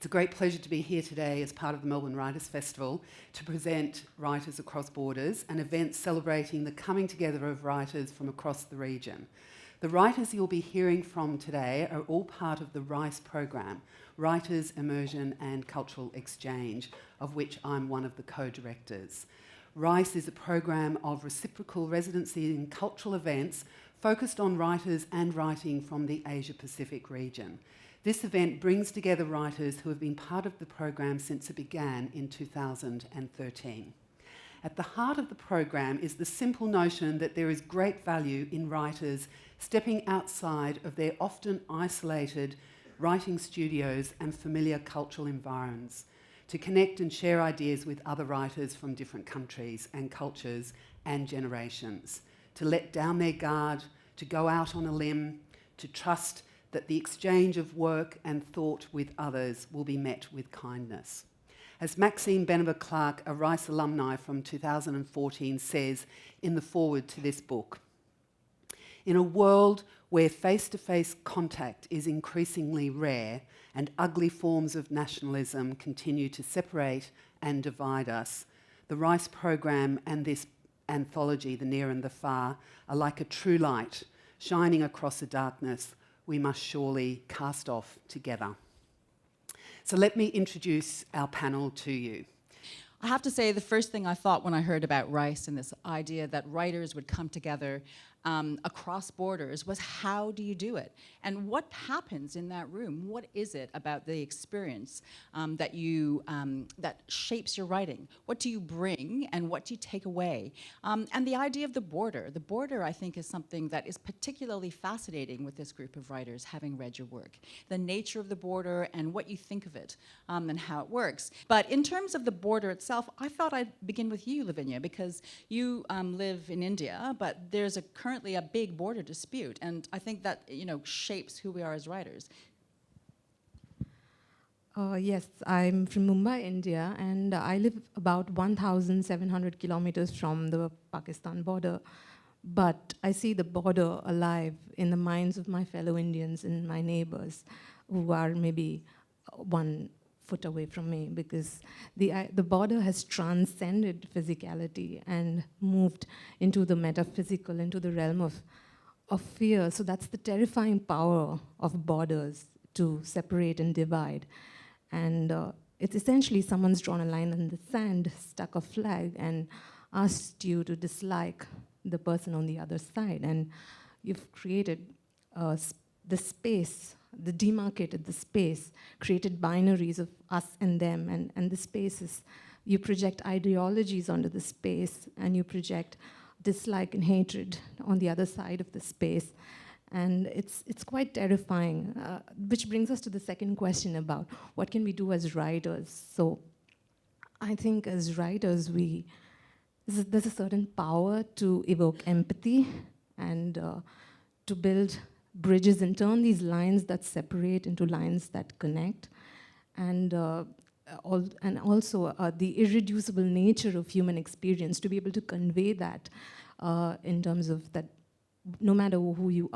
It's a great pleasure to be here today as part of the Melbourne Writers Festival to present Writers Across Borders, an event celebrating the coming together of writers from across the region. The writers you'll be hearing from today are all part of the RICE program, Writers, Immersion and Cultural Exchange, of which I'm one of the co-directors. RICE is a program of reciprocal residency in cultural events focused on writers and writing from the Asia-Pacific region. This event brings together writers who have been part of the program since it began in 2013. At the heart of the program is the simple notion that there is great value in writers stepping outside of their often isolated writing studios and familiar cultural environments to connect and share ideas with other writers from different countries and cultures and generations, to let down their guard, to go out on a limb, to trust that the exchange of work and thought with others will be met with kindness. As Maxine Beneba-Clark, a RICE alumni from 2014, says in the foreword to this book, in a world where face-to-face contact is increasingly rare and ugly forms of nationalism continue to separate and divide us, the RICE program and this anthology, The Near and the Far, are like a true light shining across the darkness we must surely cast off together. So let me introduce our panel to you. I have to say, the first thing I thought when I heard about RICE and this idea that writers would come together across borders was, how do you do it? And what happens in that room? What is it about the experience that shapes your writing? What do you bring and what do you take away? And the idea of the border. The border, I think, is something that is particularly fascinating with this group of writers, having read your work. The nature of the border and what you think of it and how it works. But in terms of the border itself, I thought I'd begin with you, Lavanya, because you live in India, but there's currently a big border dispute, and I think that shapes who we are as writers. Yes, I'm from Mumbai, India, and I live about 1,700 kilometers from the Pakistan border. But I see the border alive in the minds of my fellow Indians and my neighbors, who are maybe 1 foot away from me, because the border has transcended physicality and moved into the metaphysical, into the realm of fear. So that's the terrifying power of borders, to separate and divide. And it's essentially someone's drawn a line in the sand, stuck a flag, and asked you to dislike the person on the other side. And you've created the space, demarcated the space, created binaries of us and them, and the spaces. You project ideologies onto the space, and you project dislike and hatred on the other side of the space. And it's quite terrifying, which brings us to the second question about what can we do as writers. So I think as writers, there's a certain power to evoke empathy and to build bridges and turn these lines that separate into lines that connect, and also the irreducible nature of human experience, to be able to convey that in terms of that no matter who you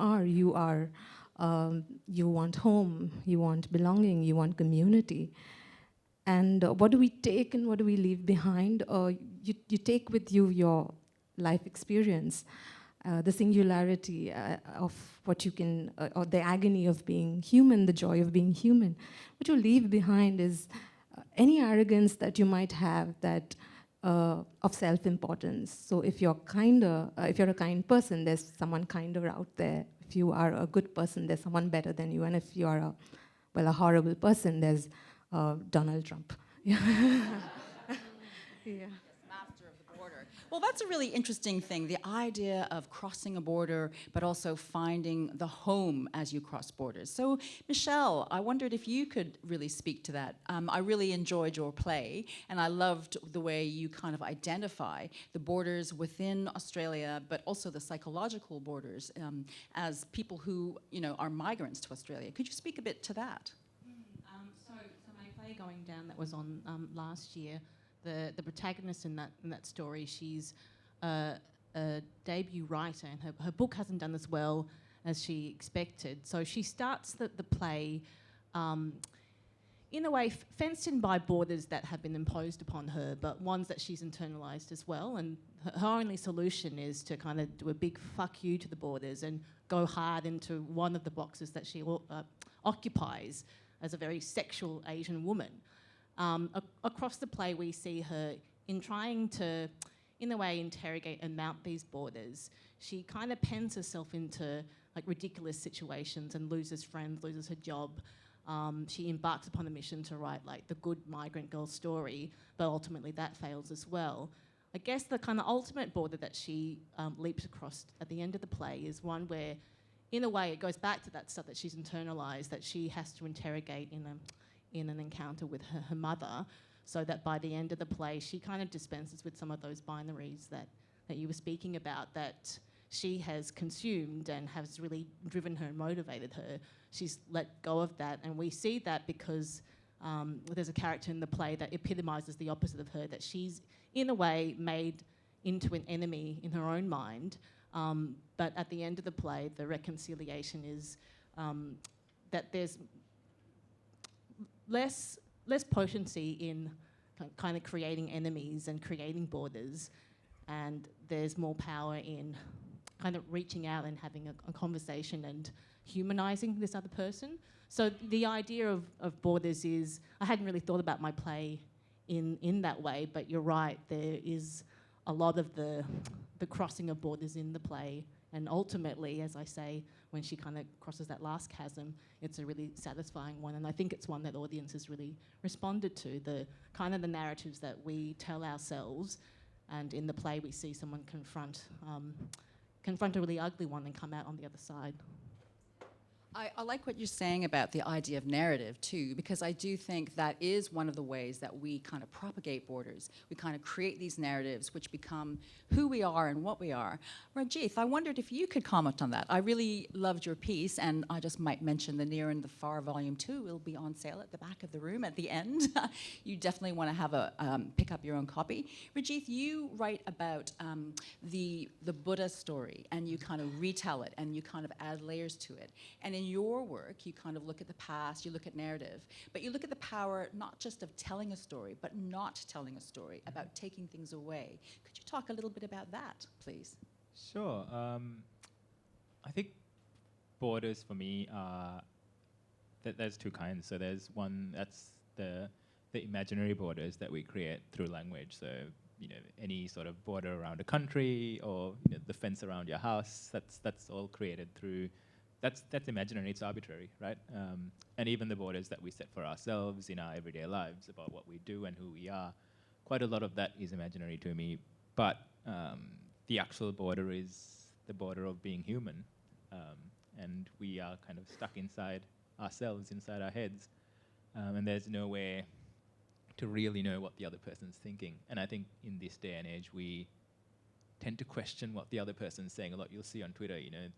want home, you want belonging, you want community. And what do we take and what do we leave behind? You take with you your life experience, the singularity of what you can, or the agony of being human, the joy of being human. What you leave behind is any arrogance that you might have that of self-importance. So if you're a kind person, there's someone kinder out there. If you are a good person, there's someone better than you. And if you are a horrible person, there's Donald Trump. Yeah. Yeah. Master of the border. Well, that's a really interesting thing, the idea of crossing a border, but also finding the home as you cross borders. So, Michele, I wondered if you could really speak to that. I really enjoyed your play, and I loved the way you kind of identify the borders within Australia, but also the psychological borders as people who, are migrants to Australia. Could you speak a bit to that? So my play Going Down that was on last year, the protagonist in that story, she's a debut writer, and her book hasn't done as well as she expected. So she starts the play in a way, fenced in by borders that have been imposed upon her, but ones that she's internalised as well. And her only solution is to kind of do a big fuck you to the borders and go hard into one of the boxes that she occupies as a very sexual Asian woman. Across the play, we see her in trying to, in a way, interrogate and mount these borders. She kind of pens herself into like ridiculous situations and loses friends, loses her job. She embarks upon a mission to write like the good migrant girl story, but ultimately that fails as well. I guess the kind of ultimate border that she leaps across at the end of the play is one where, in a way, it goes back to that stuff that she's internalised, that she has to interrogate in an encounter with her mother, so that by the end of the play, she kind of dispenses with some of those binaries that you were speaking about, that she has consumed and has really driven her and motivated her. She's let go of that, and we see that because there's a character in the play that epitomises the opposite of her, that she's, in a way, made into an enemy in her own mind. But at the end of the play, the reconciliation is that there's less potency in kind of creating enemies and creating borders, and there's more power in kind of reaching out and having a conversation and humanising this other person. So the idea of borders is, I hadn't really thought about my play in that way, but you're right, there is a lot of the crossing of borders in the play, and ultimately, as I say, when she kind of crosses that last chasm, it's a really satisfying one, and I think it's one that audiences really responded to, the kind of the narratives that we tell ourselves, and in the play we see someone confront a really ugly one and come out on the other side. I like what you're saying about the idea of narrative too, because I do think that is one of the ways that we kind of propagate borders. We kind of create these narratives which become who we are and what we are. Rajith, I wondered if you could comment on that. I really loved your piece, and I just might mention the Near and the Far Volume 2 will be on sale at the back of the room at the end. You definitely want to have a pick up your own copy. Rajith, you write about the Buddha story, and you kind of retell it, and you kind of add layers to it. And in your work, you kind of look at the past, you look at narrative, but you look at the power not just of telling a story, but not telling a story, about taking things away. Could you talk a little bit about that, please? Sure. I think borders for me are, there's two kinds. So there's one that's the imaginary borders that we create through language. So, you know, any sort of border around a country, or the fence around your house, that's all created through. That's imaginary, it's arbitrary, right? And even the borders that we set for ourselves in our everyday lives about what we do and who we are, quite a lot of that is imaginary to me. But the actual border is the border of being human. And we are kind of stuck inside ourselves, inside our heads. And there's no way to really know what the other person's thinking. And I think in this day and age, we tend to question what the other person's saying a lot. You'll see on Twitter, you know,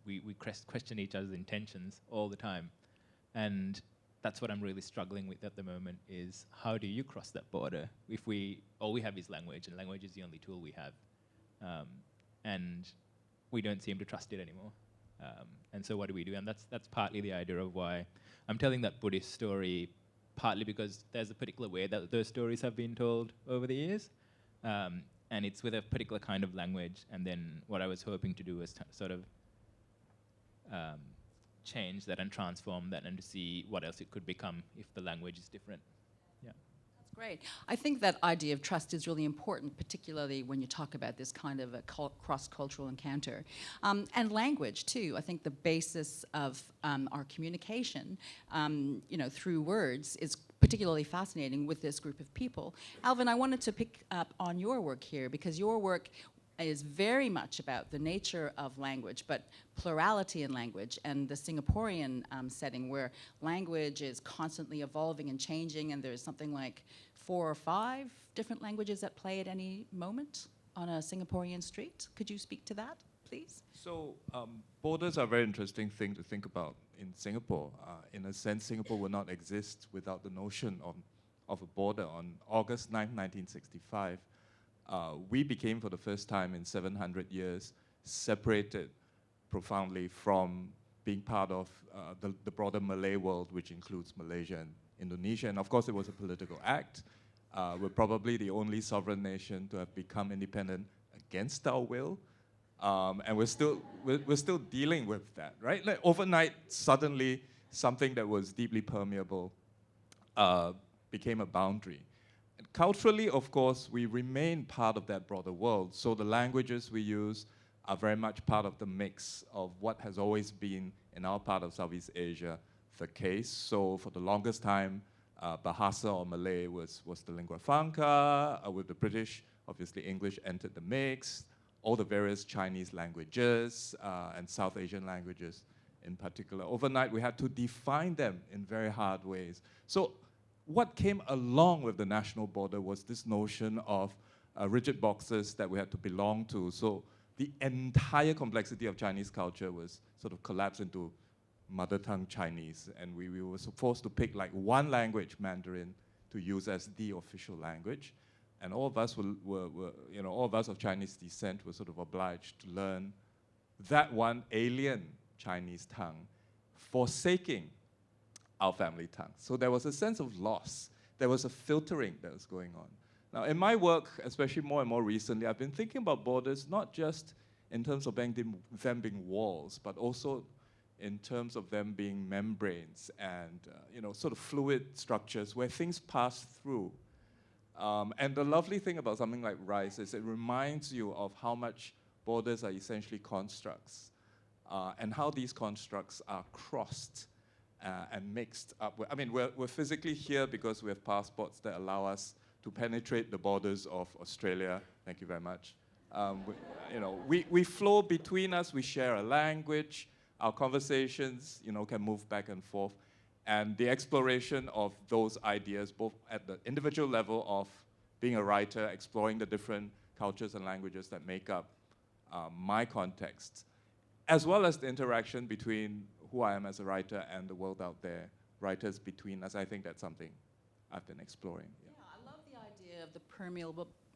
we question each other's intentions all the time. And that's what I'm really struggling with at the moment, is how do you cross that border if all we have is language, and language is the only tool we have. And we don't seem to trust it anymore. And so what do we do? And that's partly the idea of why I'm telling that Buddhist story, partly because there's a particular way that those stories have been told over the years. And it's with a particular kind of language. And then what I was hoping to do was sort of change that and transform that, and to see what else it could become if the language is different. Yeah. That's great. I think that idea of trust is really important, particularly when you talk about this kind of a cross-cultural encounter. And language, too. I think the basis of our communication, through words is particularly fascinating with this group of people. Alvin, I wanted to pick up on your work here, because your work is very much about the nature of language, but plurality in language, and the Singaporean setting where language is constantly evolving and changing, and there's something like 4 or 5 different languages at play at any moment on a Singaporean street. Could you speak to that, please? So borders are a very interesting thing to think about in Singapore. In a sense, Singapore would not exist without the notion of a border. On August 9, 1965, we became, for the first time in 700 years, separated profoundly from being part of the broader Malay world, which includes Malaysia Indonesia. And of course, it was a political act. We're probably the only sovereign nation to have become independent against our will. And we're still dealing with that, right? Like overnight, suddenly, something that was deeply permeable became a boundary. And culturally, of course, we remain part of that broader world. So the languages we use are very much part of the mix of what has always been, in our part of Southeast Asia, the case. So for the longest time, Bahasa or Malay was the lingua franca. With the British, obviously English entered the mix. All the various Chinese languages and South Asian languages in particular. Overnight, we had to define them in very hard ways. So what came along with the national border was this notion of rigid boxes that we had to belong to. So the entire complexity of Chinese culture was sort of collapsed into mother tongue Chinese. And we were forced to pick like one language, Mandarin, to use as the official language. And all of us all of us of Chinese descent were sort of obliged to learn that one alien Chinese tongue, forsaking our family tongue. So there was a sense of loss. There was a filtering that was going on. Now, in my work, especially more and more recently, I've been thinking about borders not just in terms of them being walls, but also in terms of them being membranes and sort of fluid structures where things pass through. And the lovely thing about something like RICE is it reminds you of how much borders are essentially constructs and how these constructs are crossed and mixed up. I mean, we're physically here because we have passports that allow us to penetrate the borders of Australia. Thank you very much. We flow between us, we share a language, our conversations can move back and forth. And the exploration of those ideas, both at the individual level of being a writer, exploring the different cultures and languages that make up my context, as well as the interaction between who I am as a writer and the world out there, writers between us. I think that's something I've been exploring. Yeah, I love the idea of the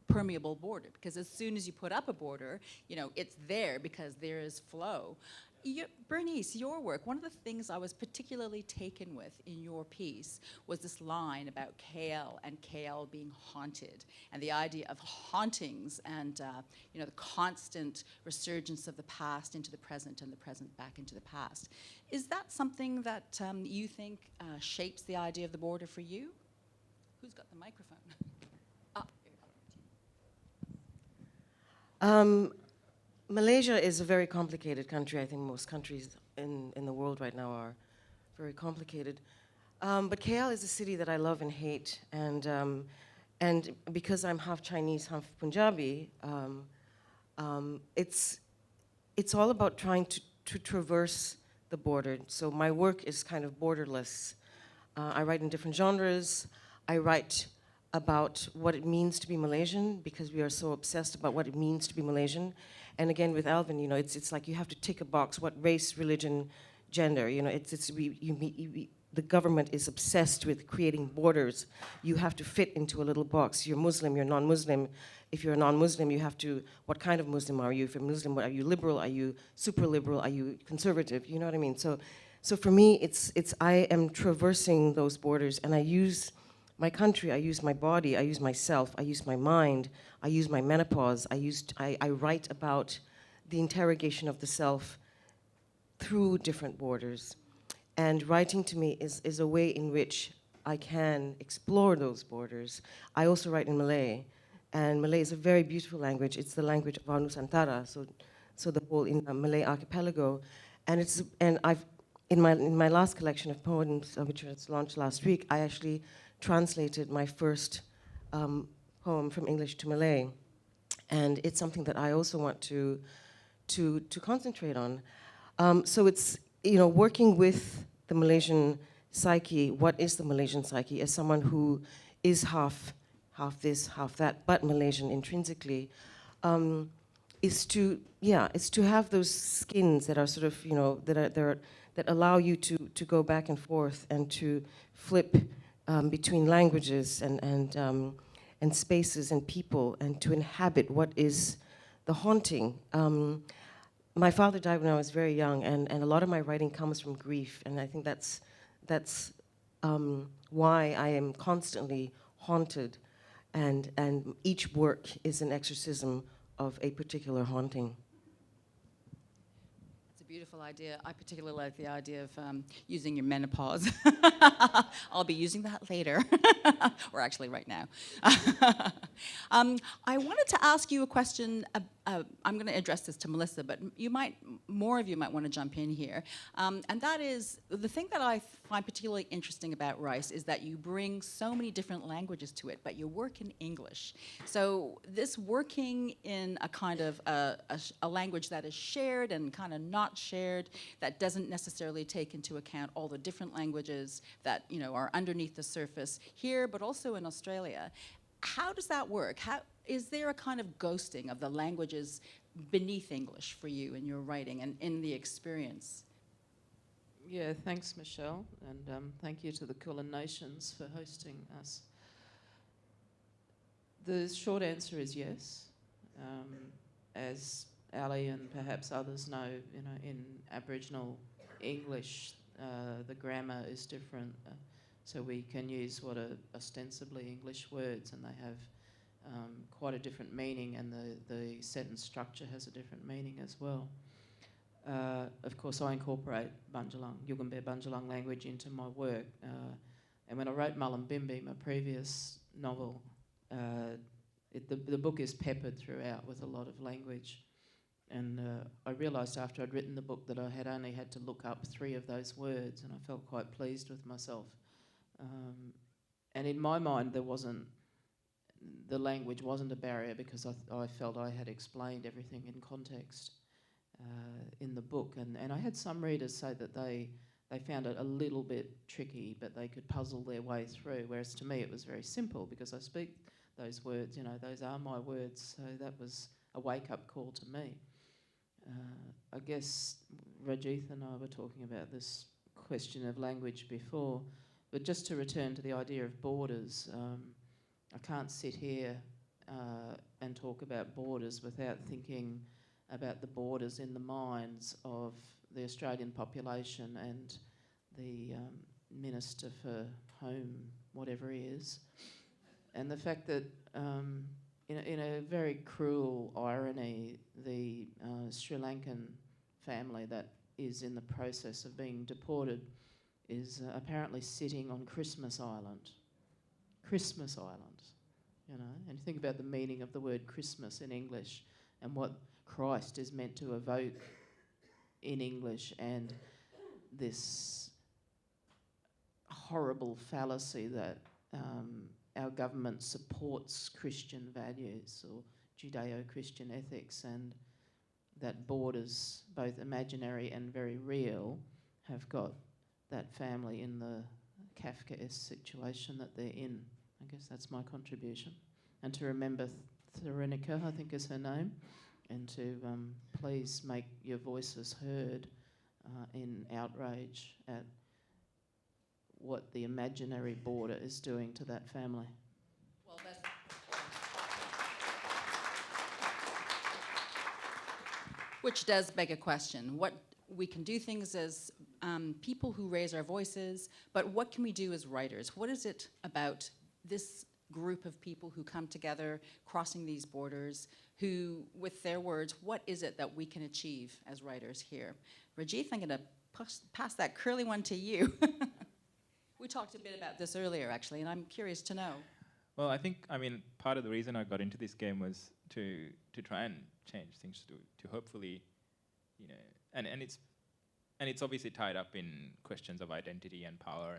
permeable border, because as soon as you put up a border, it's there because there is flow. Bernice, your work, one of the things I was particularly taken with in your piece was this line about KL and KL being haunted, and the idea of hauntings and the constant resurgence of the past into the present and the present back into the past. Is that something that you think shapes the idea of the border for you? Who's got the microphone? Malaysia is a very complicated country. I think most countries in the world right now are very complicated. But KL is a city that I love and hate. And because I'm half Chinese, half Punjabi, it's all about trying to traverse the border. So my work is kind of borderless. I write in different genres. I write about what it means to be Malaysian, because we are so obsessed about what it means to be Malaysian. And again, with Alvin, it's like you have to tick a box: what race, religion, gender. The government is obsessed with creating borders. You have to fit into a little box. You're Muslim, you're non-Muslim. If you're a non-Muslim, you have to, what kind of Muslim are you? If you're Muslim, are you liberal? Are you super liberal? Are you conservative? You know what I mean? So for me, I am traversing those borders, and I use my country, I use my body, I use myself, I use my mind, I use my menopause, I write about the interrogation of the self through different borders. And writing to me is a way in which I can explore those borders. I also write in Malay, and Malay is a very beautiful language. It's the language of our Nusantara, so the whole Malay archipelago. And I've in my last collection of poems, which was launched last week, I actually translated my first poem from English to Malay, and it's something that I also want to concentrate on. So it's working with the Malaysian psyche. What is the Malaysian psyche? As someone who is half this, half that, but Malaysian intrinsically, is to have those skins that are sort of that allow you to go back and forth and to flip between languages and spaces and people, and to inhabit what is the haunting. My father died when I was very young, and a lot of my writing comes from grief, and I think that's why I am constantly haunted, and each work is an exorcism of a particular haunting. It's a beautiful idea. I particularly like the idea of using your menopause. I'll be using that later, or actually right now. I wanted to ask you a question. I'm going to address this to Melissa, but more of you might want to jump in here. And that is, the thing that I find particularly interesting about RICE is that you bring so many different languages to it, but you work in English. So this working in a kind of a language that is shared and kind of not shared, that doesn't necessarily take into account all the different languages that are underneath the surface here, but also in Australia. How does that work? Is there a kind of ghosting of the languages beneath English for you in your writing and in the experience? Yeah, thanks, Michelle, and thank you to the Kulin Nations for hosting us. The short answer is yes. As Ali and perhaps others know, in Aboriginal English, the grammar is different. So we can use what are ostensibly English words, and they have quite a different meaning, and the sentence structure has a different meaning as well. Of course, I incorporate Bundjalung, Yugambeh Bundjalung language into my work. And when I wrote Mullumbimby, my previous novel, the book is peppered throughout with a lot of language. And I realised after I'd written the book that I had only had to look up 3 of those words, and I felt quite pleased with myself. And in my mind, the language wasn't a barrier, because I felt I had explained everything in context in the book. And I had some readers say that they found it a little bit tricky, but they could puzzle their way through, whereas to me it was very simple, because I speak those words, those are my words, so that was a wake-up call to me. I guess Rajith and I were talking about this question of language before, but just to return to the idea of borders, I can't sit here and talk about borders without thinking about the borders in the minds of the Australian population and the Minister for Home, whatever he is. And the fact that, in a very cruel irony, the Sri Lankan family that is in the process of being deported is apparently sitting on Christmas Island. Christmas Island, and you think about the meaning of the word Christmas in English and what Christ is meant to evoke in English, and this horrible fallacy that our government supports Christian values or Judeo-Christian ethics, and that borders, both imaginary and very real, have got that family in the Kafkaesque situation that they're in. I guess that's my contribution. And to remember Therinica, I think is her name, and to please make your voices heard in outrage at what the imaginary border is doing to that family. Well, which does beg a question. We can do things as people who raise our voices, but what can we do as writers? What is it about this group of people who come together, crossing these borders, who, with their words, what is it that we can achieve as writers here? Rajith, I'm going to pass that curly one to you. We talked a bit about this earlier, actually, and I'm curious to know. Well, I think, part of the reason I got into this game was to try and change things, to hopefully, and it's obviously tied up in questions of identity and power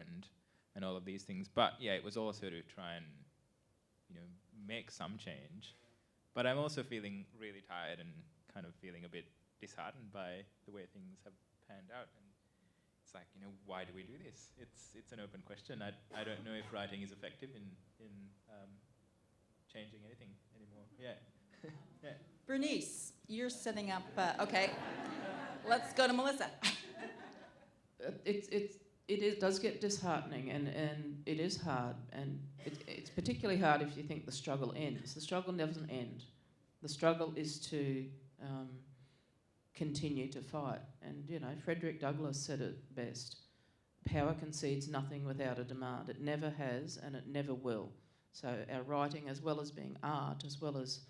and all of these things. But yeah, it was also to try and, make some change. But I'm also feeling really tired and kind of feeling a bit disheartened by the way things have panned out. And it's like, why do we do this? It's an open question. I don't know if writing is effective in changing anything anymore. Yeah. Yeah. Bernice, you're setting up, okay. Let's go to Melissa. It does get disheartening, and it is hard, and it's particularly hard if you think the struggle ends. The struggle doesn't end. The struggle is to continue to fight. And Frederick Douglass said it best. power concedes nothing without a demand. It never has and it never will. So our writing, as well as being art, as well as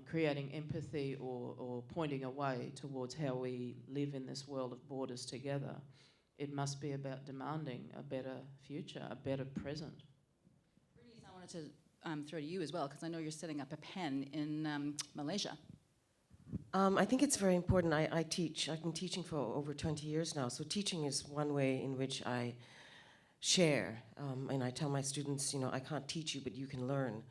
creating empathy or pointing a way towards how we live in this world of borders together, it must be about demanding a better future, a better present. Bernice, I wanted to throw to you as well, because I know you're setting up a pen in Malaysia. I think it's very important. I teach. I've been teaching for over 20 years now. So teaching is one way in which I share. And I tell my students, you know, I can't teach you, but you can learn.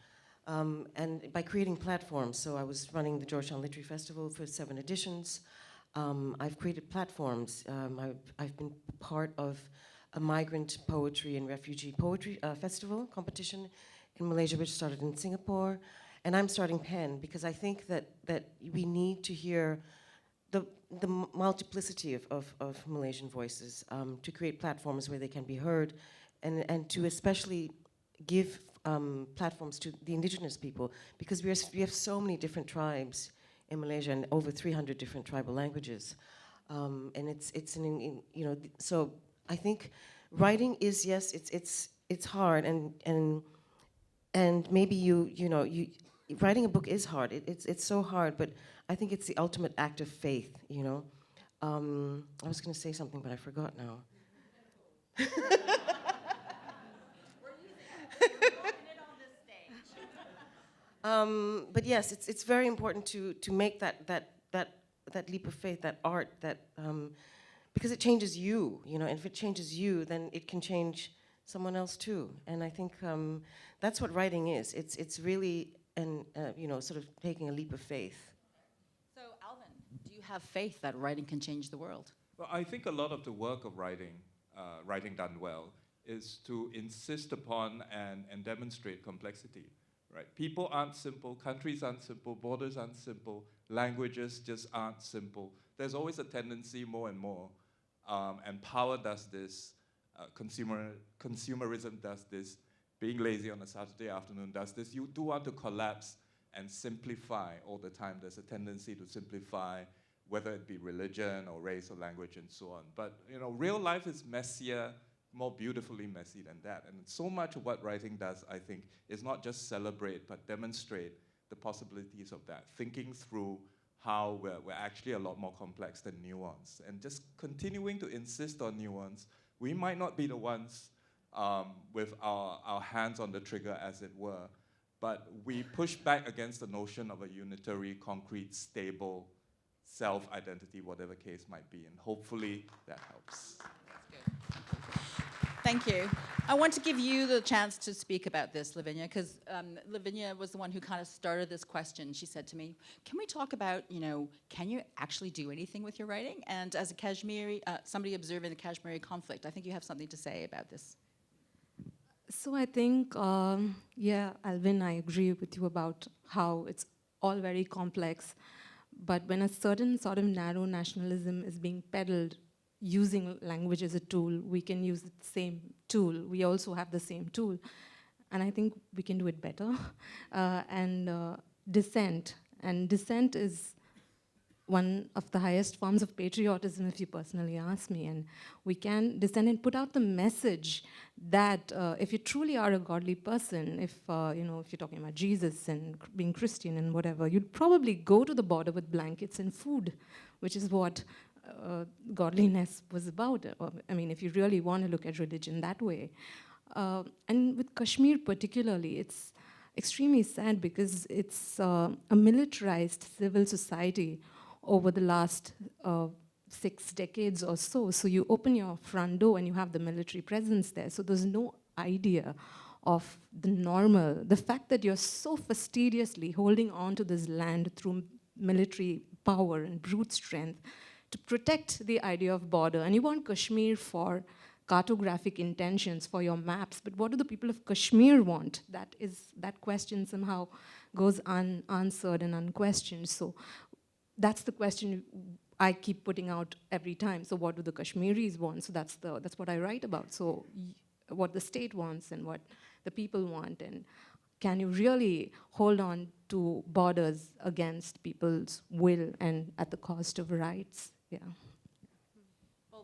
And by creating platforms. So I was running the Georgetown Literary Festival for 7 editions. I've created platforms. I've been part of a migrant poetry and refugee poetry festival competition in Malaysia, which started in Singapore. And I'm starting PEN because I think that we need to hear the multiplicity of Malaysian voices to create platforms where they can be heard and to especially give platforms to the indigenous people, because we have so many different tribes in Malaysia and over 300 different tribal languages. And it's an, you know, so I think writing is, yes, it's hard and maybe you know, writing a book is hard. It's so hard, but I think it's the ultimate act of faith, you know. I was going to say something, but I forgot now. But yes, it's very important to make that leap of faith, that art, that because it changes you, you know. And if it changes you, then it can change someone else too. And I think that's what writing is. It's really you know, sort of taking a leap of faith. So, Alvin, do you have faith that writing can change the world? Well, I think a lot of the work of writing, writing done well, is to insist upon and demonstrate complexity, right? People aren't simple, countries aren't simple, borders aren't simple, languages just aren't simple. There's always a tendency more and more, and power does this, consumerism does this, being lazy on a Saturday afternoon does this. You do want to collapse and simplify all the time. There's a tendency to simplify, whether it be religion or race or language and so on. But you know, real life is messier, more beautifully messy than that. And so much of what writing does, I think, is not just celebrate, but demonstrate the possibilities of that, thinking through how we're actually a lot more complex than nuance. And just continuing to insist on nuance. We might not be the ones with our hands on the trigger, as it were, but we push back against the notion of a unitary, concrete, stable self-identity, whatever case might be, and hopefully that helps. Thank you. I want to give you the chance to speak about this, Lavanya, because Lavanya was the one who kind of started this question. She said to me, can we talk about, you know, can you actually do anything with your writing? And as a Kashmiri, somebody observing the Kashmiri conflict, I think you have something to say about this. So I think, yeah, Alvin, I agree with you about how it's all very complex. But when a certain sort of narrow nationalism is being peddled using language as a tool, we can use the same tool. We also have the same tool. And I think we can do it better. Dissent. And dissent is one of the highest forms of patriotism, if you personally ask me. And we can dissent and put out the message that if you truly are a godly person, if you know, if you're talking about Jesus and being Christian and whatever, you'd probably go to the border with blankets and food, which is what godliness was about. I mean, if you really want to look at religion that way. And with Kashmir particularly, it's extremely sad because it's a militarized civil society over the last 6 decades or so. So you open your front door and you have the military presence there. So there's no idea of the normal. The fact that you're so fastidiously holding on to this land through military power and brute strength to protect the idea of border. And you want Kashmir for cartographic intentions, for your maps. But what do the people of Kashmir want? That question somehow goes unanswered and unquestioned. So that's the question I keep putting out every time. So what do the Kashmiris want? So that's what I write about. So what the state wants and what the people want, and can you really hold on to borders against people's will and at the cost of rights? Yeah. Well,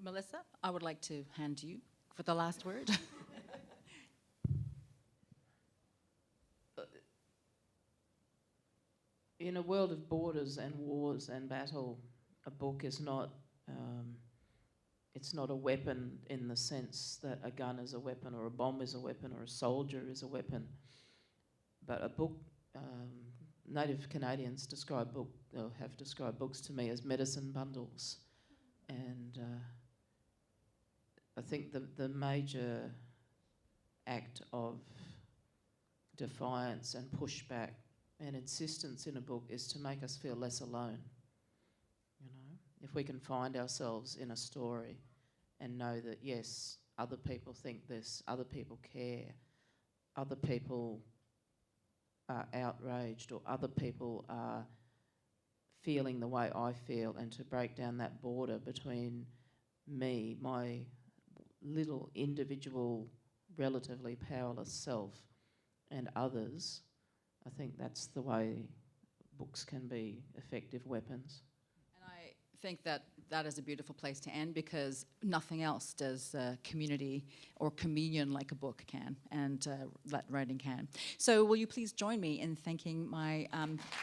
Melissa, I would like to hand you for the last word. In a world of borders and wars and battle, a book is not, it's not a weapon in the sense that a gun is a weapon or a bomb is a weapon or a soldier is a weapon. But a book, Native Canadians have described books to me as medicine bundles. And I think the major act of defiance and pushback and insistence in a book is to make us feel less alone. You know, if we can find ourselves in a story and know that, yes, other people think this, other people care, other people are outraged, or other people are feeling the way I feel, and to break down that border between me, my little individual, relatively powerless self, and others, I think that's the way books can be effective weapons. And I think that that is a beautiful place to end, because nothing else does community or communion like a book can, and that writing can. So will you please join me in thanking my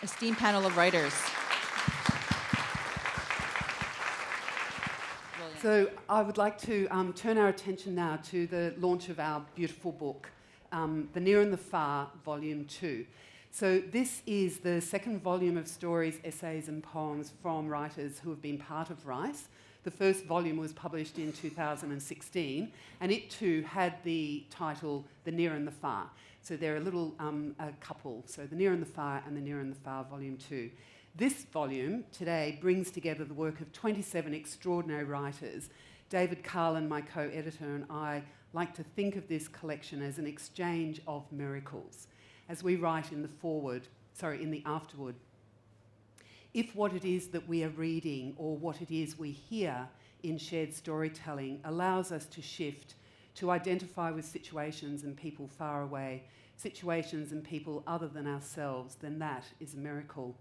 esteemed panel of writers. So I would like to turn our attention now to the launch of our beautiful book, The Near and the Far, Volume 2. So this is the second volume of stories, essays and poems from writers who have been part of RICE. The first volume was published in 2016, and it too had the title The Near and the Far. So they're a little a couple, so The Near and the Far and The Near and the Far, Volume 2. This volume today brings together the work of 27 extraordinary writers. David Carlin, my co-editor, and I like to think of this collection as an exchange of miracles. As we write in the afterword, if what it is that we are reading or what it is we hear in shared storytelling allows us to shift, to identify with situations and people far away, situations and people other than ourselves, then that is a miracle.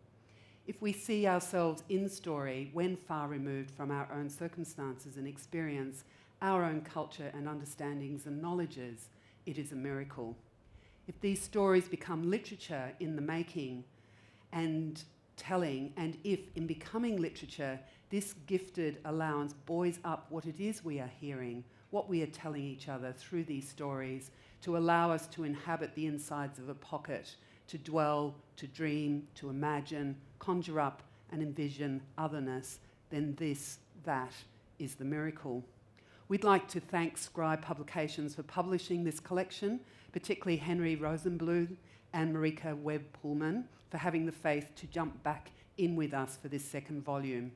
If we see ourselves in story when far removed from our own circumstances and experience, our own culture and understandings and knowledges, it is a miracle. If these stories become literature in the making and telling, and if in becoming literature, this gifted allowance buoys up what it is we are hearing, what we are telling each other through these stories, to allow us to inhabit the insides of a pocket, to dwell, to dream, to imagine, conjure up and envision otherness, then that is the miracle. We'd like to thank Scribe Publications for publishing this collection, particularly Henry Rosenblum and Marika Webb-Pullman for having the faith to jump back in with us for this second volume.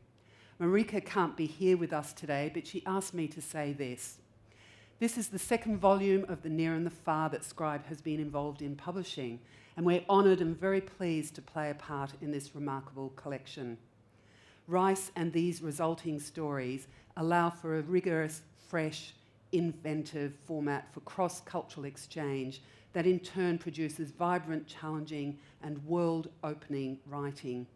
Marika can't be here with us today, but she asked me to say this. This is the second volume of The Near and the Far that Scribe has been involved in publishing, and we're honoured and very pleased to play a part in this remarkable collection. RICE and these resulting stories allow for a rigorous, fresh, inventive format for cross-cultural exchange that in turn produces vibrant, challenging and world-opening writing.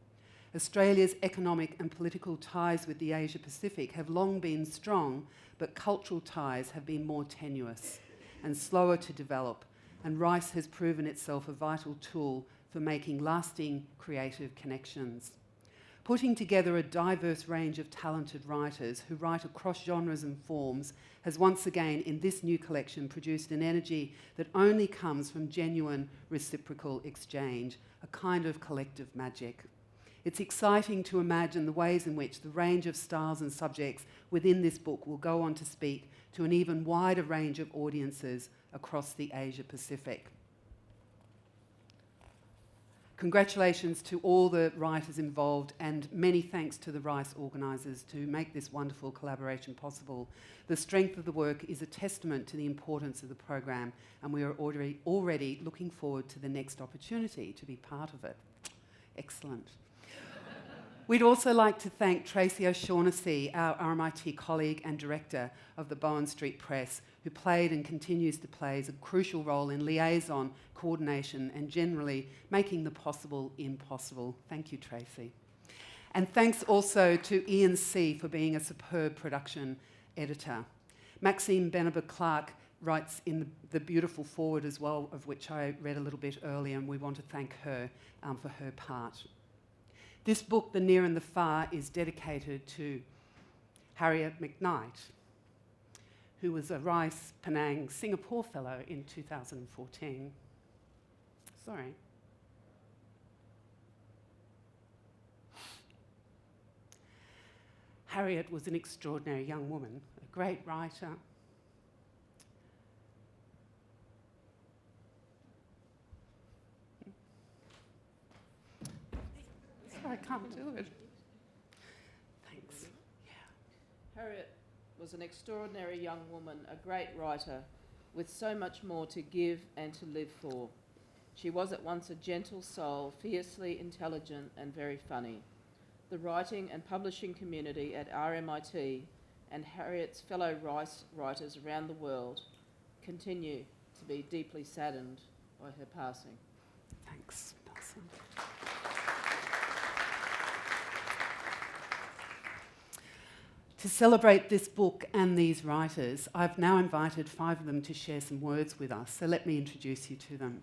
Australia's economic and political ties with the Asia-Pacific have long been strong, but cultural ties have been more tenuous and slower to develop, and RICE has proven itself a vital tool for making lasting creative connections. Putting together a diverse range of talented writers who write across genres and forms has once again, in this new collection, produced an energy that only comes from genuine reciprocal exchange, a kind of collective magic. It's exciting to imagine the ways in which the range of styles and subjects within this book will go on to speak to an even wider range of audiences across the Asia-Pacific. Congratulations to all the writers involved, and many thanks to the RICE organisers to make this wonderful collaboration possible. The strength of the work is a testament to the importance of the program, and we are already looking forward to the next opportunity to be part of it. Excellent. We'd also like to thank Tracy O'Shaughnessy, our RMIT colleague and director of the Bowen Street Press, who played and continues to play a crucial role in liaison, coordination, and generally making the possible impossible. Thank you, Tracy. And thanks also to Ian C. for being a superb production editor. Maxine Benaber-Clark writes in the beautiful foreword as well, of which I read a little bit earlier, and we want to thank her for her part. This book, The Near and the Far, is dedicated to Harriet McKnight, who was a RICE Penang Singapore Fellow in 2014. Sorry. Harriet was an extraordinary young woman, a great writer. Sorry, I can't do it. Thanks. Yeah. Harriet was an extraordinary young woman, a great writer, with so much more to give and to live for. She was at once a gentle soul, fiercely intelligent and very funny. The writing and publishing community at RMIT and Harriet's fellow RICE writers around the world continue to be deeply saddened by her passing. Thanks, Nelson. To celebrate this book and these writers, I've now invited 5 of them to share some words with us. So let me introduce you to them.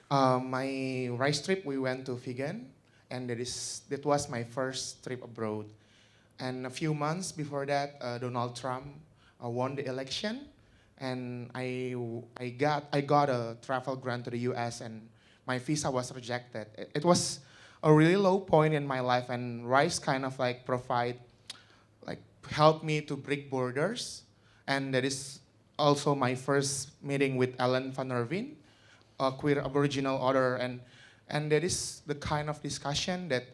My RICE trip, we went to Vigan, and that was my first trip abroad. And a few months before that, Donald Trump won the election, and I got a travel grant to the US, and my visa was rejected. It was a really low point in my life, and RICE kind of helped me to break borders. And that is also my first meeting with Alvin Pang, a queer Aboriginal author, and that is the kind of discussion that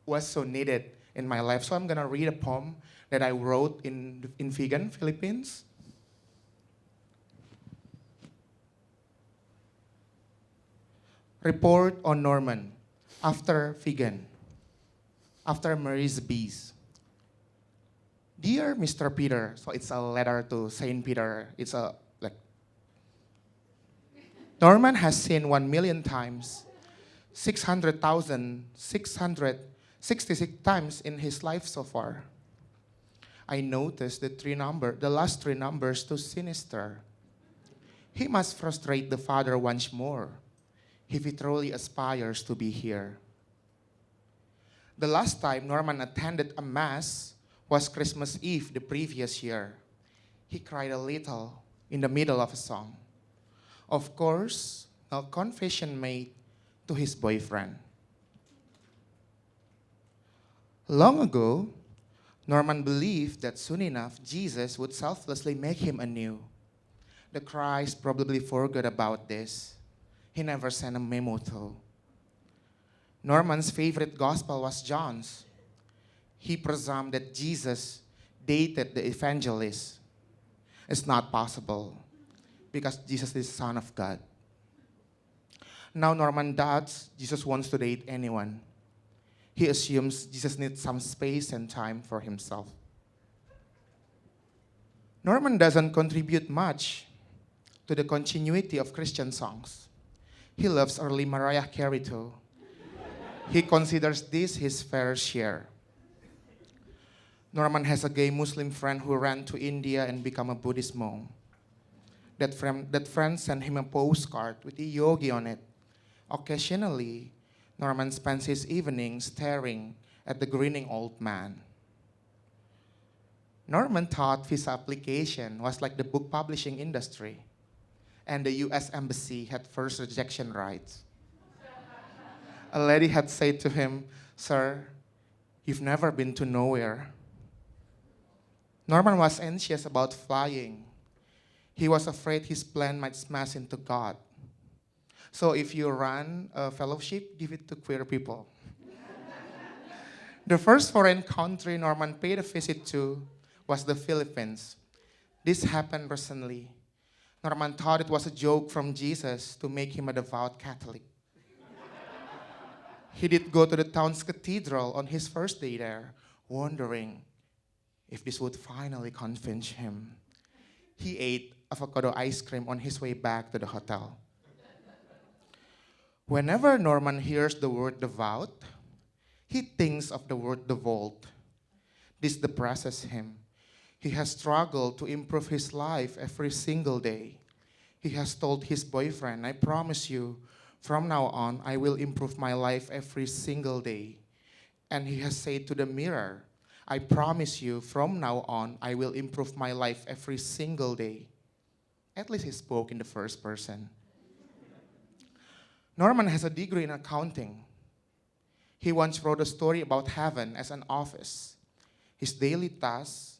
was so needed in my life. So I'm gonna read a poem that I wrote in Vigan, Philippines. Report on Norman after Vigan, after Marie's Bees. Dear Mr. Peter, so it's a letter to Saint Peter. It's Norman has seen 1 million times, 600,666 times in his life so far. I noticed the last 3 numbers too sinister. He must frustrate the Father once more if he truly aspires to be here. The last time Norman attended a mass was Christmas Eve the previous year. He cried a little in the middle of a song. Of course, a confession made to his boyfriend. Long ago, Norman believed that soon enough Jesus would selflessly make him anew. The Christ probably forgot about this. He never sent a memo though. Norman's favorite gospel was John's. He presumed that Jesus dated the evangelist. It's not possible, because Jesus is the Son of God. Now Norman doubts Jesus wants to date anyone. He assumes Jesus needs some space and time for himself. Norman doesn't contribute much to the continuity of Christian songs. He loves early Mariah Carey too. He considers this his fair share. Norman has a gay Muslim friend who ran to India and became a Buddhist monk. That friend sent him a postcard with a yogi on it. Occasionally, Norman spends his evenings staring at the grinning old man. Norman thought visa application was like the book publishing industry, and the US Embassy had first rejection rights. A lady had said to him, "Sir, you've never been to nowhere." Norman was anxious about flying. He was afraid his plan might smash into God. So if you run a fellowship, give it to queer people. The first foreign country Norman paid a visit to was the Philippines. This happened recently. Norman thought it was a joke from Jesus to make him a devout Catholic. He did go to the town's cathedral on his first day there, wondering if this would finally convince him. He ate avocado ice cream on his way back to the hotel. Whenever Norman hears the word devout, he thinks of the word devout. This depresses him. He has struggled to improve his life every single day. He has told his boyfriend, I promise you, from now on, I will improve my life every single day. And he has said to the mirror, I promise you, from now on, I will improve my life every single day. At least he spoke in the first person. Norman has a degree in accounting. He once wrote a story about heaven as an office. His daily tasks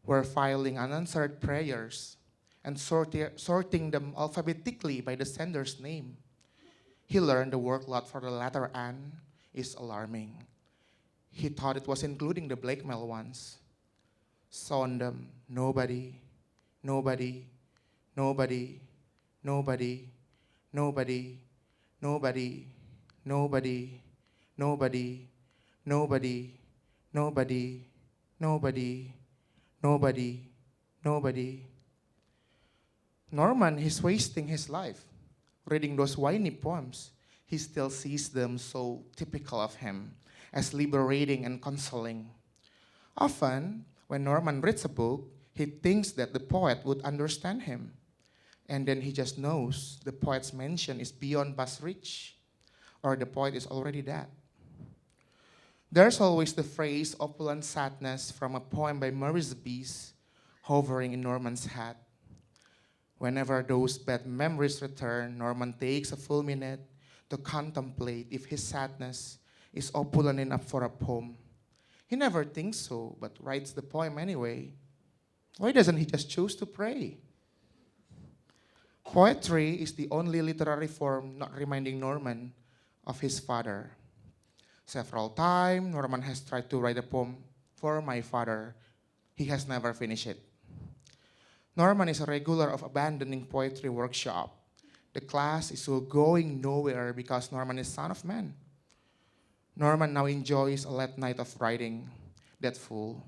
were filing unanswered prayers and sorting them alphabetically by the sender's name. He learned the workload for the letter N is alarming. He thought it was including the blackmail ones. Saw them, nobody, nobody, nobody, nobody, nobody, nobody, nobody, nobody, nobody, nobody, nobody, nobody, nobody. Norman is wasting his life reading those whiny poems. He still sees them so typical of him, as liberating and consoling. Often, when Norman reads a book, he thinks that the poet would understand him. And then he just knows the poet's mention is beyond past reach, or the poet is already dead. There's always the phrase opulent sadness from a poem by Maurice Bees hovering in Norman's head. Whenever those bad memories return, Norman takes a full minute to contemplate if his sadness is opulent enough for a poem. He never thinks so, but writes the poem anyway. Why doesn't he just choose to pray? Poetry is the only literary form not reminding Norman of his father. Several times, Norman has tried to write a poem for my father. He has never finished it. Norman is a regular of abandoning poetry workshop. The class is going nowhere because Norman is son of man. Norman now enjoys a late night of writing. That fool.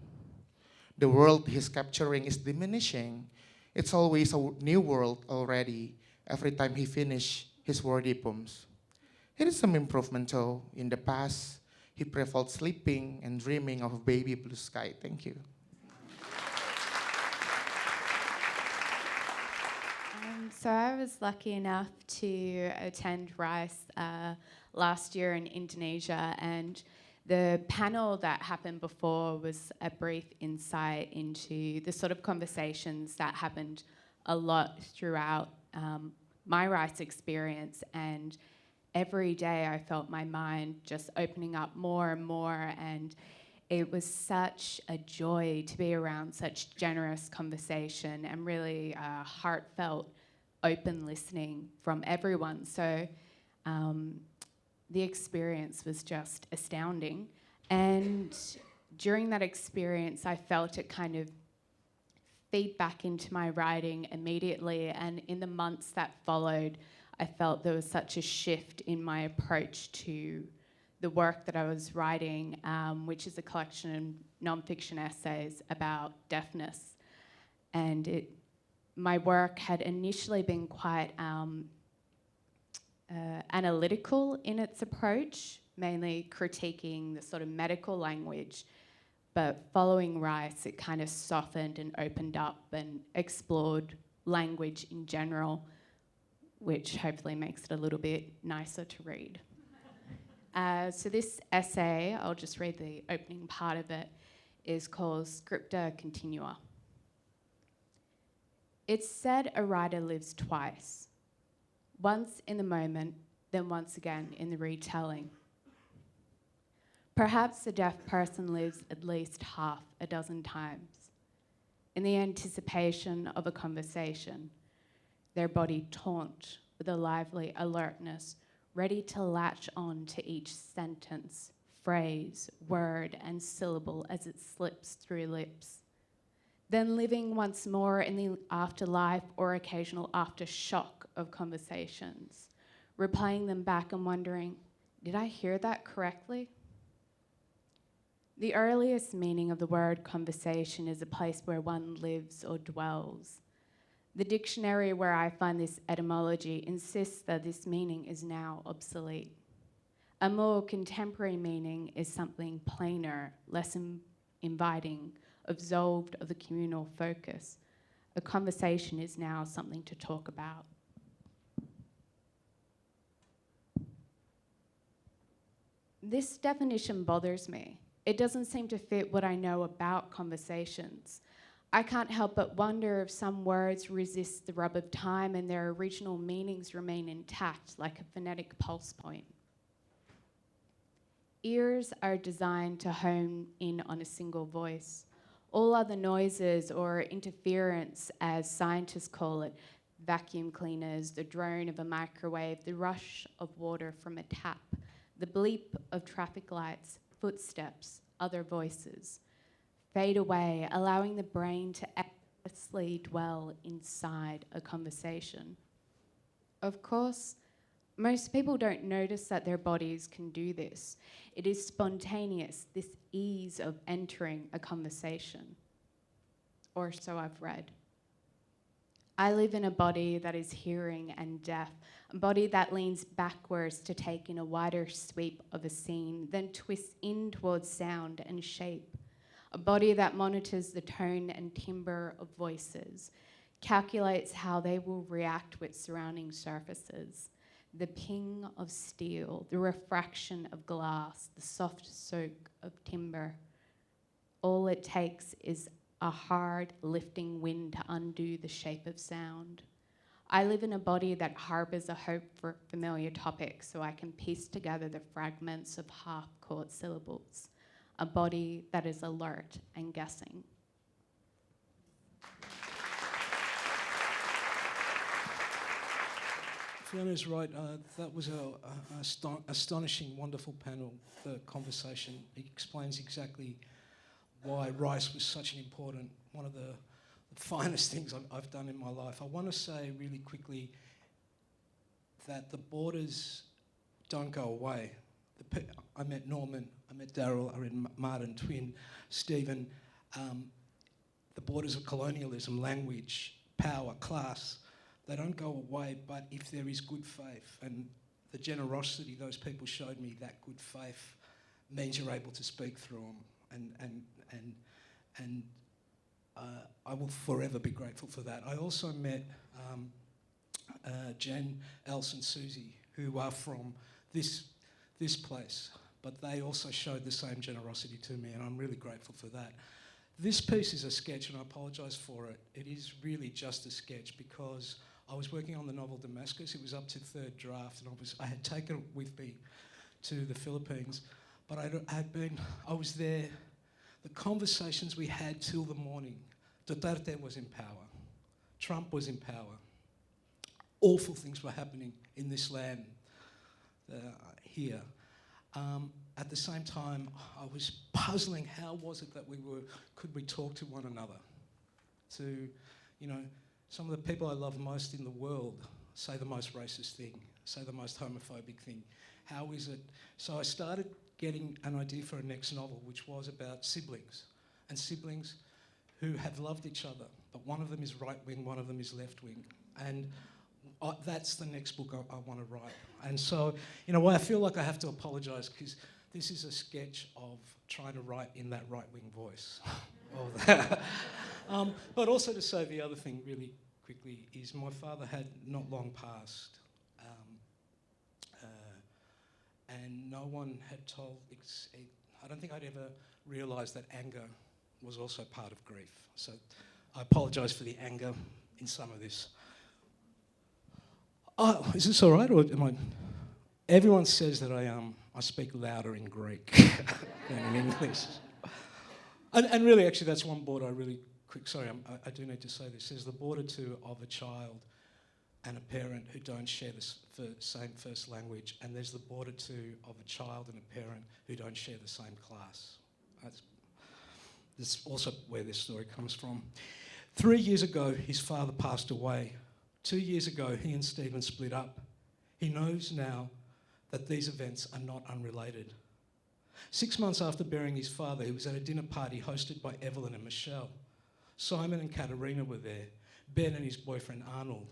The world he's capturing is diminishing. It's always a new world already every time he finishes his wordy poems. It is some improvement though. In the past, he preferred sleeping and dreaming of a baby blue sky. Thank you. So I was lucky enough to attend RICE last year in Indonesia, and the panel that happened before was a brief insight into the sort of conversations that happened a lot throughout my RICE experience, and every day I felt my mind just opening up more and more, and it was such a joy to be around such generous conversation and really heartfelt open listening from everyone. So the experience was just astounding. And during that experience, I felt it kind of feed back into my writing immediately. And in the months that followed, I felt there was such a shift in my approach to the work that I was writing, which is a collection of non-fiction essays about deafness. And my work had initially been quite analytical in its approach, mainly critiquing the sort of medical language, but following RICE, it kind of softened and opened up and explored language in general, which hopefully makes it a little bit nicer to read. So this essay, I'll just read the opening part of it, is called Scripta Continua. It's said a writer lives twice, once in the moment, then once again in the retelling. Perhaps a deaf person lives at least half a dozen times, in the anticipation of a conversation, their body taut with a lively alertness, ready to latch on to each sentence, phrase, word, and syllable as it slips through lips. Then living once more in the afterlife or occasional aftershock of conversations, replaying them back and wondering, did I hear that correctly? The earliest meaning of the word conversation is a place where one lives or dwells. The dictionary where I find this etymology insists that this meaning is now obsolete. A more contemporary meaning is something plainer, less inviting, absolved of the communal focus. A conversation is now something to talk about. This definition bothers me. It doesn't seem to fit what I know about conversations. I can't help but wonder if some words resist the rub of time and their original meanings remain intact, like a phonetic pulse point. Ears are designed to hone in on a single voice. All other noises or interference, as scientists call it, vacuum cleaners, the drone of a microwave, the rush of water from a tap, the bleep of traffic lights, footsteps, other voices, fade away, allowing the brain to effortlessly dwell inside a conversation. Of course, most people don't notice that their bodies can do this. It is spontaneous, this ease of entering a conversation. Or so I've read. I live in a body that is hearing and deaf, a body that leans backwards to take in a wider sweep of a scene, then twists in towards sound and shape. A body that monitors the tone and timbre of voices, calculates how they will react with surrounding surfaces. The ping of steel, the refraction of glass, the soft soak of timber. All it takes is a hard, lifting wind to undo the shape of sound. I live in a body that harbours a hope for familiar topics so I can piece together the fragments of half-caught syllables. A body that is alert and guessing. Fiona's right. That was an astonishing, wonderful panel, the conversation. It explains exactly why RICE was such an important, one of the finest things I've done in my life. I want to say really quickly that the borders don't go away. I met Norman, I met Daryl, I met Martin, Twin, Stephen. The borders of colonialism, language, power, class, they don't go away, but if there is good faith and the generosity those people showed me, that good faith means you're able to speak through them. And I will forever be grateful for that. I also met Jen, Else and Susie, who are from this place, but they also showed the same generosity to me, and I'm really grateful for that. This piece is a sketch, and I apologise for it. It is really just a sketch because I was working on the novel Damascus. It was up to third draft, and I had taken it with me to the Philippines, but I was there. The conversations we had till the morning. Duterte was in power. Trump was in power. Awful things were happening in this land here. At the same time, I was puzzling, how was it that could we talk to one another? To, some of the people I love most in the world say the most racist thing, say the most homophobic thing. How is it? So I started getting an idea for a next novel, which was about siblings, and siblings who have loved each other, but one of them is right-wing, one of them is left-wing. And that's the next book I want to write. And so, in a way, I feel like I have to apologise because this is a sketch of trying to write in that right-wing voice. But also to say the other thing really quickly is my father had not long passed, and no one had told, I don't think I'd ever realised that anger was also part of grief. So I apologise for the anger in some of this. Oh, is this all right, or am I? Everyone says that I speak louder in Greek than in English. And really, actually, that's one border I really quick. Sorry, I do need to say this. There's the border too of a child and a parent who don't share the same first language, and there's the border too of a child and a parent who don't share the same class. That's also where this story comes from. 3 years ago, his father passed away. 2 years ago, he and Stephen split up. He knows now that these events are not unrelated. 6 months after burying his father, he was at a dinner party hosted by Evelyn and Michele. Simon and Katerina were there, Ben and his boyfriend Arnold,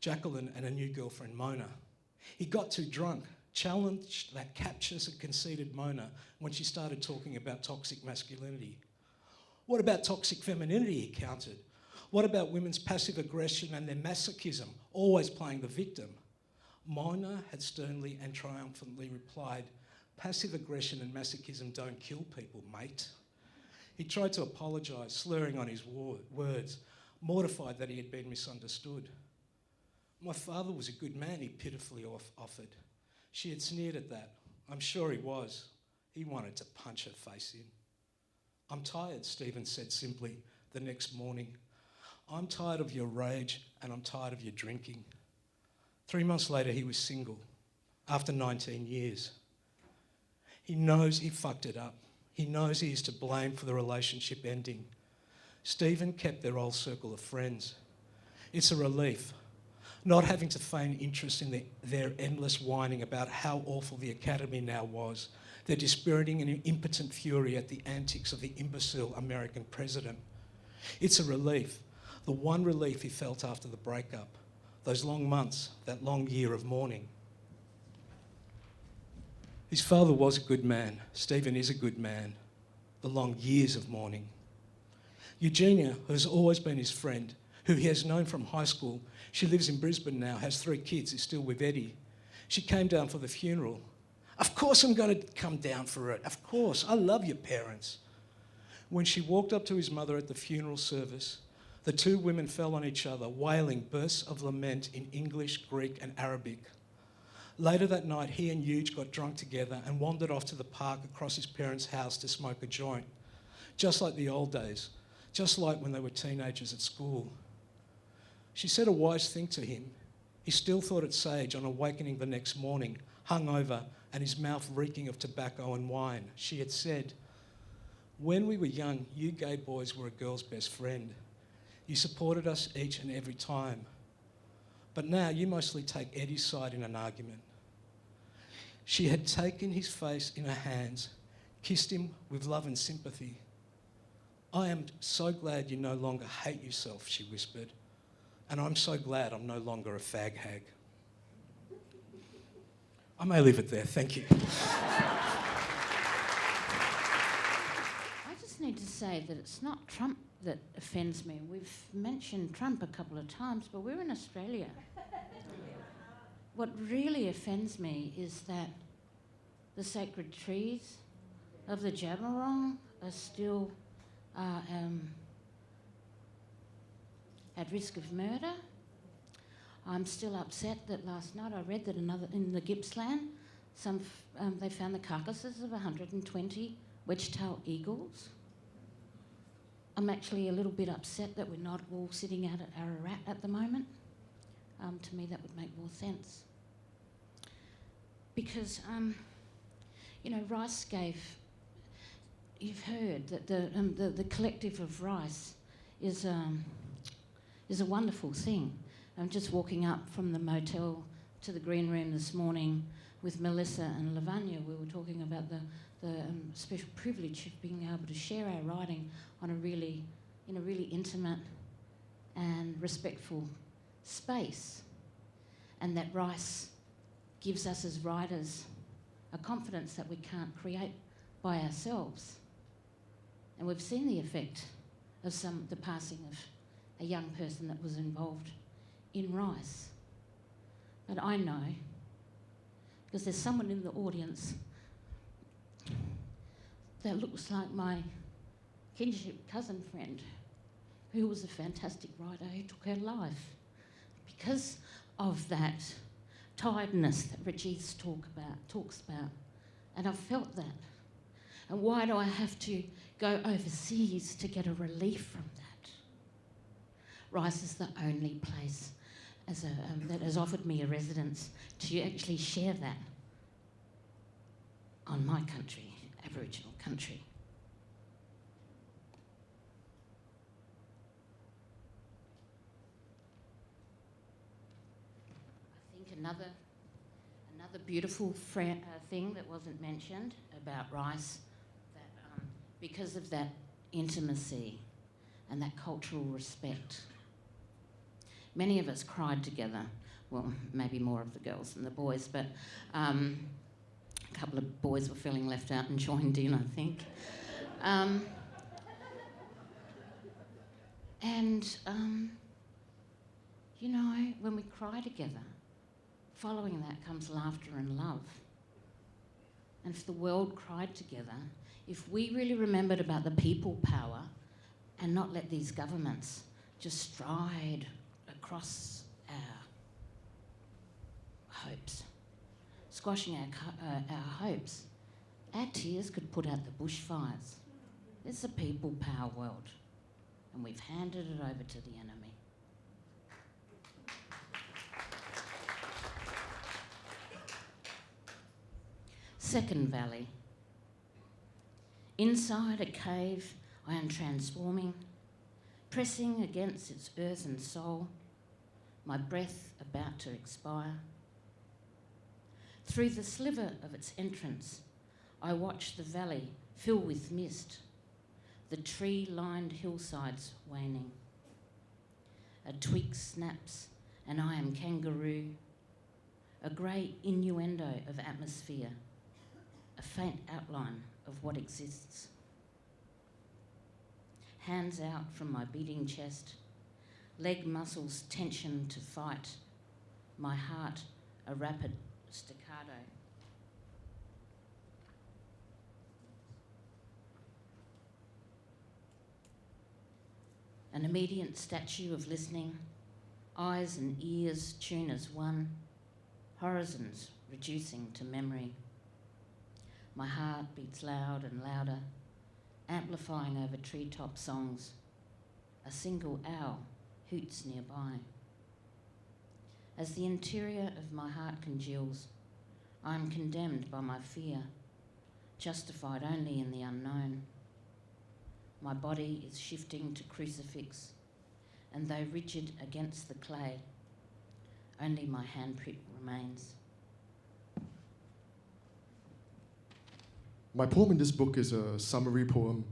Jacqueline and a new girlfriend Mona. He got too drunk, challenged that captious and conceited Mona when she started talking about toxic masculinity. What about toxic femininity, he countered. What about women's passive aggression and their masochism, always playing the victim? Mona had sternly and triumphantly replied, passive aggression and masochism don't kill people, mate. He tried to apologise, slurring on his words, mortified that he had been misunderstood. My father was a good man, he pitifully offered. She had sneered at that. I'm sure he was. He wanted to punch her face in. I'm tired, Stephen said simply the next morning. I'm tired of your rage and I'm tired of your drinking. 3 months later, he was single, after 19 years. He knows he fucked it up. He knows he is to blame for the relationship ending. Stephen kept their old circle of friends. It's a relief, not having to feign interest in their endless whining about how awful the academy now was, their dispiriting and impotent fury at the antics of the imbecile American president. It's a relief, the one relief he felt after the breakup, those long months, that long year of mourning. His father was a good man. Stephen is a good man. The long years of mourning. Eugenia, who has always been his friend, who he has known from high school, she lives in Brisbane now, has 3 kids, is still with Eddie. She came down for the funeral. Of course I'm going to come down for it. Of course. I love your parents. When she walked up to his mother at the funeral service, the 2 women fell on each other, wailing bursts of lament in English, Greek and Arabic. Later that night, he and Euge got drunk together and wandered off to the park across his parents' house to smoke a joint. Just like the old days, just like when they were teenagers at school. She said a wise thing to him. He still thought it sage on awakening the next morning, hungover and his mouth reeking of tobacco and wine. She had said, when we were young, you gay boys were a girl's best friend. You supported us each and every time. But now you mostly take Eddie's side in an argument. She had taken his face in her hands, kissed him with love and sympathy. I am so glad you no longer hate yourself, she whispered. And I'm so glad I'm no longer a fag hag. I may leave it there, thank you. I just need to say that it's not Trump that offends me. We've mentioned Trump a couple of times, but we're in Australia. What really offends me is that the sacred trees of the Jabberong are still at risk of murder. I'm still upset that last night I read that in the Gippsland, they found the carcasses of 120 wedge-tailed eagles. I'm actually a little bit upset that we're not all sitting out at Ararat at the moment. To me, that would make more sense. Because, RICE gave... You've heard that the collective of RICE is a wonderful thing. I'm just walking up from the motel to the green room this morning with Melissa and Lavanya. We were talking about the special privilege of being able to share our writing in a really intimate and respectful space, and that RICE gives us as writers a confidence that we can't create by ourselves. And we've seen the effect of the passing of a young person that was involved in RICE. But I know, because there's someone in the audience that looks like my kinship cousin friend, who was a fantastic writer who took her life because of that tiredness that Rajith talks about. And I've felt that. And why do I have to go overseas to get a relief from that? RICE is the only place that has offered me a residence to actually share that on my country, Aboriginal country. I think another beautiful thing that wasn't mentioned about RICE, that because of that intimacy and that cultural respect, many of us cried together. Well, maybe more of the girls than the boys, but a couple of boys were feeling left out and joined in, I think. And, you know, when we cry together, following that comes laughter and love. And if the world cried together, if we really remembered about the people power and not let these governments just stride across our hopes, squashing our hopes, our tears could put out the bushfires. It's a people power world, and we've handed it over to the enemy. Second valley. Inside a cave, I am transforming, pressing against its earthen soul, my breath about to expire. Through the sliver of its entrance, I watch the valley fill with mist, the tree-lined hillsides waning. A twig snaps and I am kangaroo, a grey innuendo of atmosphere, a faint outline of what exists. Hands out from my beating chest, leg muscles tension to fight, my heart a rapid staccato. An immediate statue of listening, eyes and ears tune as one, horizons reducing to memory. My heart beats loud and louder, amplifying over treetop songs. A single owl hoots nearby. As the interior of my heart congeals, I am condemned by my fear, justified only in the unknown. My body is shifting to crucifix, and though rigid against the clay, only my handprint remains. My poem in this book is a summary poem.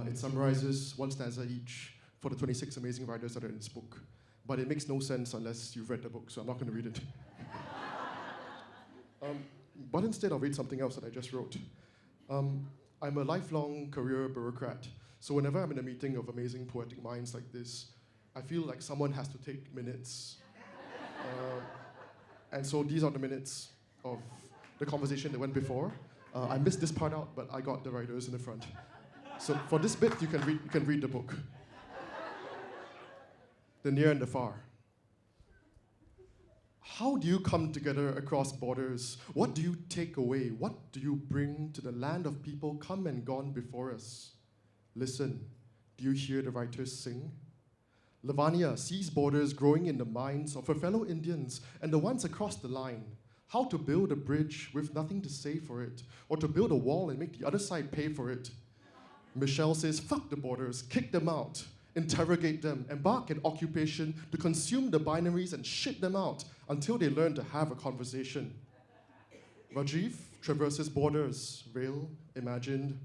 It summarizes one stanza each for the 26 amazing writers that are in this book. But it makes no sense unless you've read the book, so I'm not going to read it. But instead, I'll read something else that I just wrote. I'm a lifelong career bureaucrat, so whenever I'm in a meeting of amazing poetic minds like this, I feel like someone has to take minutes. And so these are the minutes of the conversation that went before. I missed this part out, but I got the writers in the front. So for this bit, you can read the book. The near and the far. How do you come together across borders? What do you take away? What do you bring to the land of people come and gone before us? Listen, do you hear the writers sing? Lavanya sees borders growing in the minds of her fellow Indians and the ones across the line. How to build a bridge with nothing to say for it, or to build a wall and make the other side pay for it. Michele says, fuck the borders, kick them out, interrogate them, embark in occupation to consume the binaries and shit them out until they learn to have a conversation. Rajith traverses borders, real, imagined,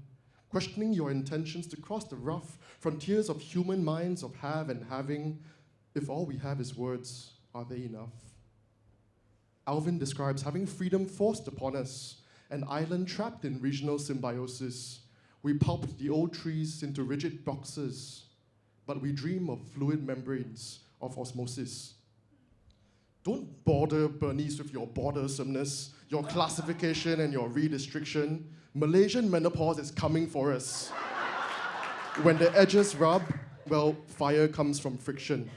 questioning your intentions to cross the rough frontiers of human minds of have and having. If all we have is words, are they enough? Alvin describes having freedom forced upon us, an island trapped in regional symbiosis. We pulped the old trees into rigid boxes, but we dream of fluid membranes of osmosis. Don't bother Bernice with your bordersomeness, your classification and your redistriction. Malaysian menopause is coming for us. When the edges rub, well, fire comes from friction.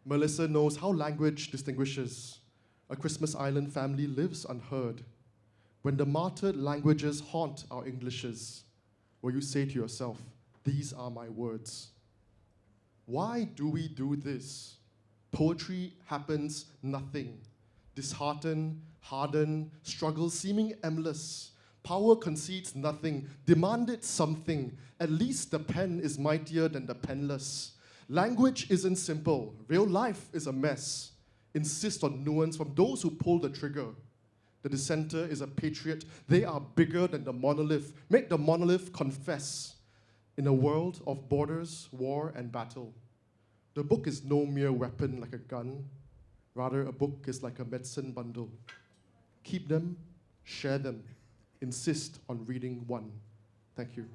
Melissa knows how language distinguishes. A Christmas Island family lives unheard. When the martyred languages haunt our Englishes, will you say to yourself, these are my words? Why do we do this? Poetry happens nothing. Dishearten, harden, struggle seeming endless. Power concedes nothing, demanded something. At least the pen is mightier than the penless. Language isn't simple. Real life is a mess. Insist on nuance from those who pull the trigger. The dissenter is a patriot. They are bigger than the monolith. Make the monolith confess. In a world of borders, war, and battle, the book is no mere weapon like a gun. Rather, a book is like a medicine bundle. Keep them, share them. Insist on reading one. Thank you.